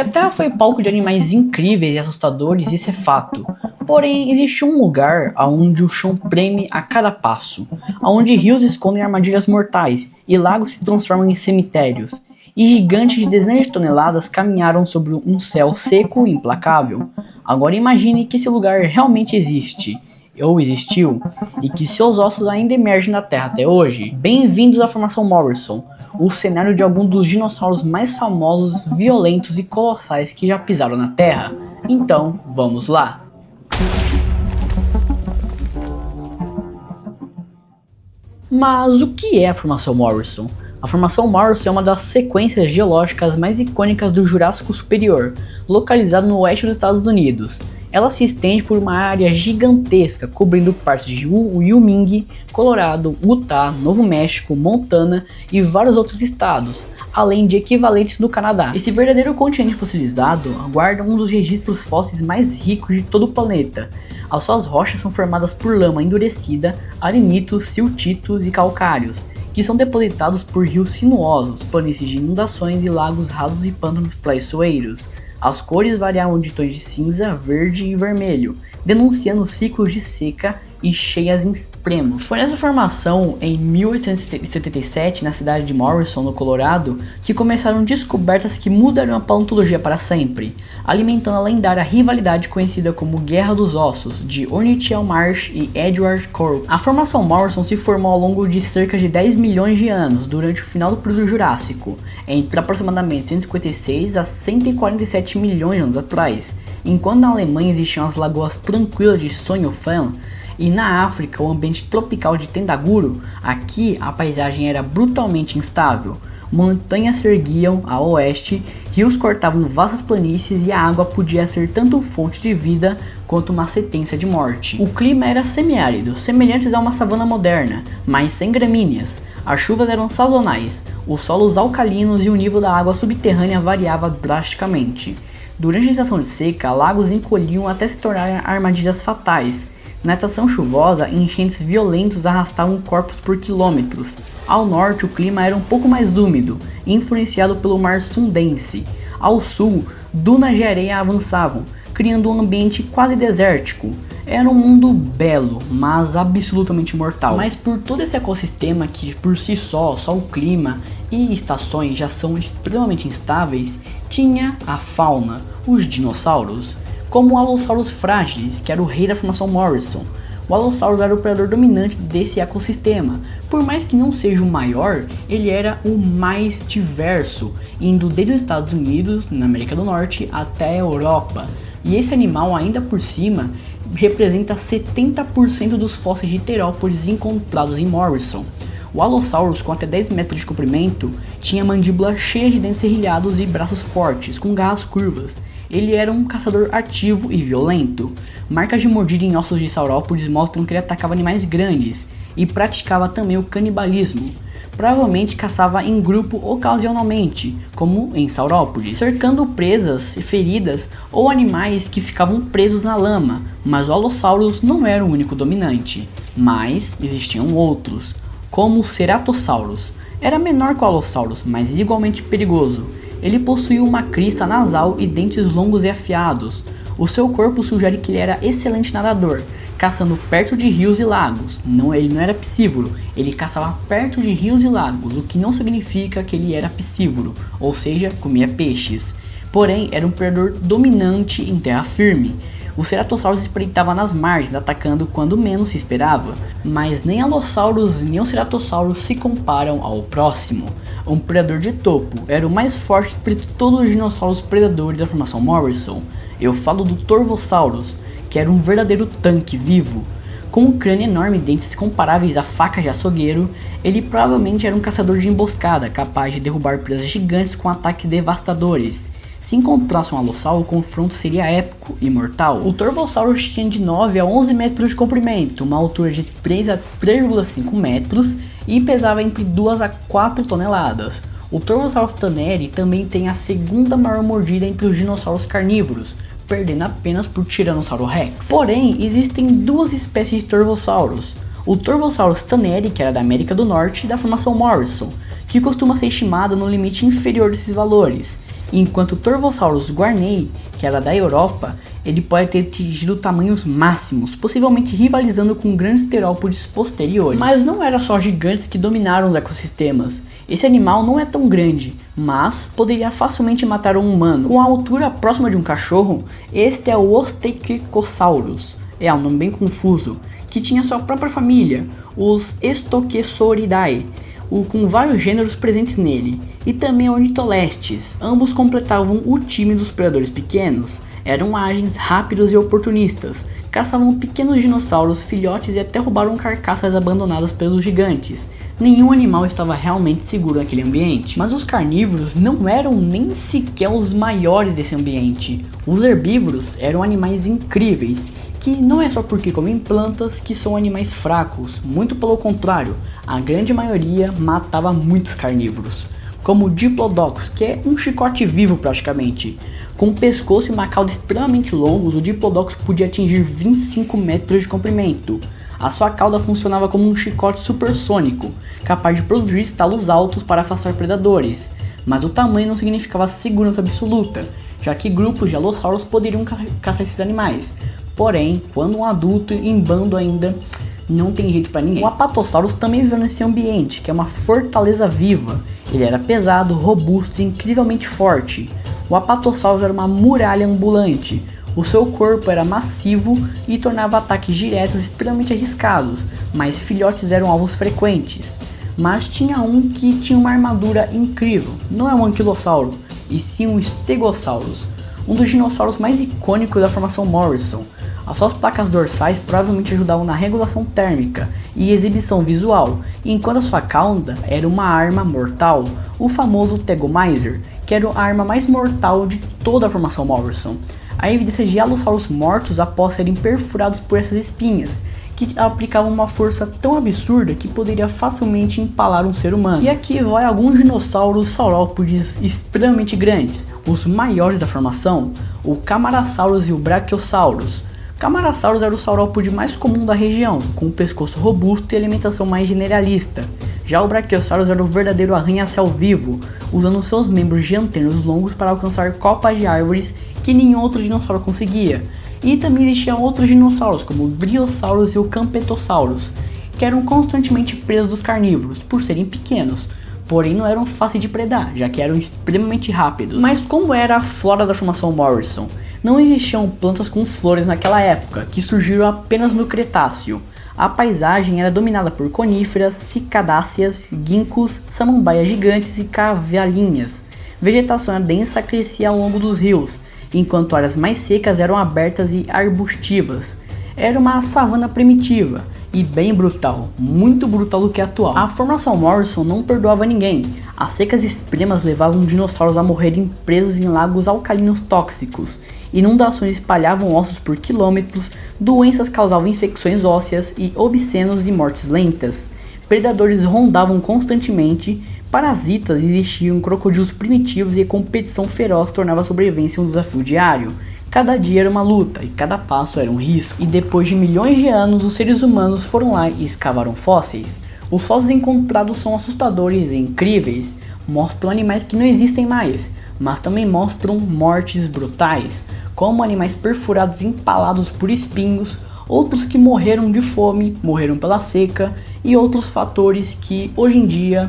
Que a Terra foi palco de animais incríveis e assustadores, isso é fato. Porém, existe um lugar onde o chão treme a cada passo, onde rios escondem armadilhas mortais e lagos se transformam em cemitérios, e gigantes de dezenas de toneladas caminharam sobre um céu seco e implacável. Agora imagine que esse lugar realmente existe, ou existiu, e que seus ossos ainda emergem da Terra até hoje. Bem-vindos à Formação Morrison, o cenário de alguns dos dinossauros mais famosos, violentos e colossais que já pisaram na Terra. Então, vamos lá! Mas o que é a Formação Morrison? A Formação Morrison é uma das sequências geológicas mais icônicas do Jurássico Superior, localizado no oeste dos Estados Unidos. Ela se estende por uma área gigantesca, cobrindo partes de Wyoming, Colorado, Utah, Novo México, Montana e vários outros estados, além de equivalentes do Canadá. Esse verdadeiro continente fossilizado guarda um dos registros fósseis mais ricos de todo o planeta. As suas rochas são formadas por lama endurecida, arenitos, siltitos e calcários, que são depositados por rios sinuosos, planícies de inundações e lagos rasos e pântanos traiçoeiros. As cores variavam de tons de cinza, verde e vermelho, denunciando ciclos de seca e cheias extremos. Foi nessa formação, em 1877, na cidade de Morrison, no Colorado, que começaram descobertas que mudariam a paleontologia para sempre, alimentando a lendária rivalidade conhecida como Guerra dos Ossos, de Ornithiel Marsh e Edward Corr. A formação Morrison se formou ao longo de cerca de 10 milhões de anos, durante o final do período Jurássico, entre aproximadamente 156 a 147 milhões de anos atrás. Enquanto na Alemanha existiam as lagoas tranquilas de Sonhofan, e na África o ambiente tropical de Tendaguro, aqui a paisagem era brutalmente instável. Montanhas se erguiam a oeste, rios cortavam vastas planícies e a água podia ser tanto fonte de vida quanto uma sentença de morte. O clima era semiárido, semelhantes a uma savana moderna, mas sem gramíneas. As chuvas eram sazonais, os solos alcalinos e o nível da água subterrânea variava drasticamente. Durante a estação de seca, lagos encolhiam até se tornarem armadilhas fatais. Na estação chuvosa, enchentes violentos arrastavam corpos por quilômetros. Ao norte, o clima era um pouco mais úmido, influenciado pelo mar Sundense. Ao sul, dunas de areia avançavam, criando um ambiente quase desértico. Era um mundo belo, mas absolutamente mortal. Mas por todo esse ecossistema que por si só o clima e estações já são extremamente instáveis, tinha a fauna, os dinossauros, como o Allosaurus fragilis, que era o rei da formação Morrison. O Allosaurus era o predador dominante desse ecossistema. Por mais que não seja o maior, ele era o mais diverso, indo desde os Estados Unidos, na América do Norte, até a Europa. E esse animal, ainda por cima, representa 70% dos fósseis de terópodes encontrados em Morrison. O Allosaurus, com até 10 metros de comprimento, tinha mandíbula cheia de dentes serrilhados e braços fortes, com garras curvas. Ele era um caçador ativo e violento. Marcas de mordida em ossos de saurópodes mostram que ele atacava animais grandes e praticava também o canibalismo. Provavelmente caçava em grupo ocasionalmente, como em saurópodes, cercando presas feridas ou animais que ficavam presos na lama. Mas o Allosaurus não era o único dominante, mas existiam outros, como o Ceratosaurus. Era menor que o Allosaurus, mas igualmente perigoso. Ele possuía uma crista nasal e dentes longos e afiados. O seu corpo sugere que ele era excelente nadador, caçando perto de rios e lagos. Ele não era piscívoro, ele caçava perto de rios e lagos, o que não significa que ele era piscívoro, ou seja, comia peixes. Porém, era um predador dominante em terra firme. O Ceratosaurus espreitava nas margens, atacando quando menos se esperava, mas nem Allosaurus nem o Ceratosaurus se comparam ao próximo. Um predador de topo, era o mais forte entre todos os dinossauros predadores da formação Morrison. Eu falo do Torvosaurus, que era um verdadeiro tanque vivo. Com um crânio enorme e dentes comparáveis a facas de açougueiro, ele provavelmente era um caçador de emboscada, capaz de derrubar presas gigantes com ataques devastadores. Se encontrasse um Allosaurus, o confronto seria épico e mortal. O Torvosaurus tinha de 9 a 11 metros de comprimento, uma altura de 3 a 3,5 metros e pesava entre 2 a 4 toneladas. O Torvosaurus taneri também tem a segunda maior mordida entre os dinossauros carnívoros, perdendo apenas por Tiranossauro Rex. Porém, existem duas espécies de Torvosaurus. O Torvosaurus taneri, que era da América do Norte, da formação Morrison, que costuma ser estimada no limite inferior desses valores, enquanto o Torvosaurus guarneri, que era da Europa, ele pode ter atingido tamanhos máximos, possivelmente rivalizando com grandes terópodes posteriores. Mas não era só gigantes que dominaram os ecossistemas. Esse animal não é tão grande, mas poderia facilmente matar um humano. Com a altura próxima de um cachorro, este é o Osteocosaurus, é um nome bem confuso, que tinha sua própria família, os Estoquesauridae, com vários gêneros presentes nele, e também ornitolestes. Ambos completavam o time dos predadores pequenos. Eram ágeis, rápidos e oportunistas, caçavam pequenos dinossauros, filhotes e até roubaram carcaças abandonadas pelos gigantes. Nenhum animal estava realmente seguro naquele ambiente. Mas os carnívoros não eram nem sequer os maiores desse ambiente. Os herbívoros eram animais incríveis, que não é só porque comem plantas que são animais fracos, muito pelo contrário, a grande maioria matava muitos carnívoros, como o Diplodocus, que é um chicote vivo praticamente. Com um pescoço e uma cauda extremamente longos, o Diplodocus podia atingir 25 metros de comprimento. A sua cauda funcionava como um chicote supersônico, capaz de produzir estalos altos para afastar predadores, mas o tamanho não significava segurança absoluta, já que grupos de alossauros poderiam caçar esses animais. Porém, quando um adulto em bando ainda não tem jeito para ninguém. O Apatosaurus também viveu nesse ambiente, que é uma fortaleza viva. Ele era pesado, robusto e incrivelmente forte. O Apatosaurus era uma muralha ambulante. O seu corpo era massivo e tornava ataques diretos extremamente arriscados, mas filhotes eram alvos frequentes. Mas tinha um que tinha uma armadura incrível. Não é um anquilossauro, e sim um Stegosaurus, um dos dinossauros mais icônicos da formação Morrison. As suas placas dorsais provavelmente ajudavam na regulação térmica e exibição visual, enquanto a sua cauda era uma arma mortal, o famoso Tegomizer, que era a arma mais mortal de toda a formação Morrison. Há evidências de alossauros mortos após serem perfurados por essas espinhas, que aplicavam uma força tão absurda que poderia facilmente empalar um ser humano. E aqui vai alguns dinossauros saurópodes extremamente grandes, os maiores da formação, o Camarasaurus e o Brachiosaurus. Camarasaurus era o saurópode mais comum da região, com um pescoço robusto e alimentação mais generalista. Já o Brachiosaurus era o verdadeiro arranha-céu vivo, usando seus membros dianteiros longos para alcançar copas de árvores que nenhum outro dinossauro conseguia. E também existiam outros dinossauros, como o Briosaurus e o Campetosaurus, que eram constantemente presos dos carnívoros, por serem pequenos, porém não eram fáceis de predar, já que eram extremamente rápidos. Mas como era a flora da formação Morrison? Não existiam plantas com flores naquela época, que surgiram apenas no Cretáceo. A paisagem era dominada por coníferas, cicadáceas, ginkgos, samambaias gigantes e cavalinhas. Vegetação densa crescia ao longo dos rios, enquanto áreas mais secas eram abertas e arbustivas. Era uma savana primitiva e bem brutal, muito brutal do que atual. A formação Morrison não perdoava ninguém. As secas extremas levavam dinossauros a morrerem presos em lagos alcalinos tóxicos. Inundações espalhavam ossos por quilômetros, doenças causavam infecções ósseas e obscenos e mortes lentas. Predadores rondavam constantemente, parasitas existiam, crocodilos primitivos e a competição feroz tornava a sobrevivência um desafio diário. Cada dia era uma luta e cada passo era um risco. E depois de milhões de anos, os seres humanos foram lá e escavaram fósseis. Os fósseis encontrados são assustadores e incríveis, mostram animais que não existem mais, mas também mostram mortes brutais, como animais perfurados e empalados por espinhos, outros que morreram de fome, morreram pela seca e outros fatores que hoje em dia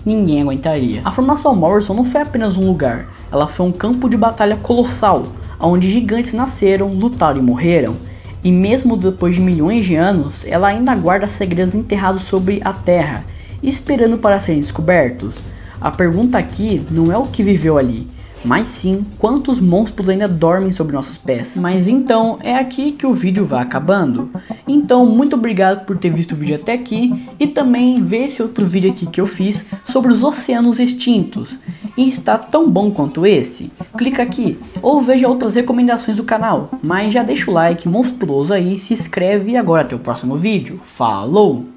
ninguém aguentaria. A formação Morrison não foi apenas um lugar, ela foi um campo de batalha colossal, onde gigantes nasceram, lutaram e morreram. E mesmo depois de milhões de anos, ela ainda guarda segredos enterrados sobre a Terra, esperando para serem descobertos. A pergunta aqui não é o que viveu ali, mas sim quantos monstros ainda dormem sobre nossos pés. Mas então é aqui que o vídeo vai acabando. Então muito obrigado por ter visto o vídeo até aqui e também ver esse outro vídeo aqui que eu fiz sobre os oceanos extintos. E está tão bom quanto esse? Clica aqui ou veja outras recomendações do canal. Mas já deixa o like monstruoso aí, se inscreve e agora até o próximo vídeo. Falou!